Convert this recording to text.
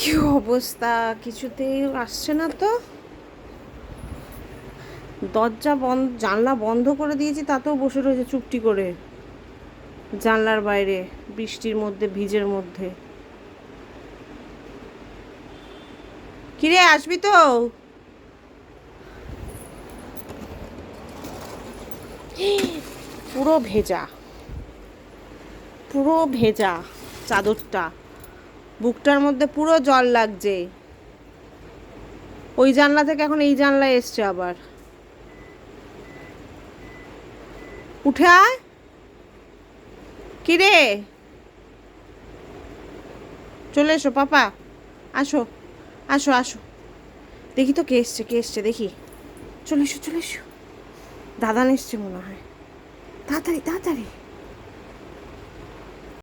কি অবস্থা, কিছুতেই আসছে না তো। দরজা বন্ধ, জানলা বন্ধ করে দিয়েছি, তাতেও বসে রয়েছে চুপটি করে জানলার বাইরে, বৃষ্টির মধ্যে, ভিজের মধ্যে। কিরে, আসবি তো? পুরো ভেজা, পুরো ভেজা চাদরটা, বুকটার মধ্যে পুরো জল লাগছে। ওই জানলা থেকে এখন এই জানলায় এসছে আবার। উঠে আয়। কিরে, চলে এসো পাপা, আসো আসো আসো। দেখি তো কে এসছে, কে এসছে দেখি। চলে এসো চলে এসো, দাদান এসছে মনে হয়। তাড়াতাড়ি তাড়াতাড়ি।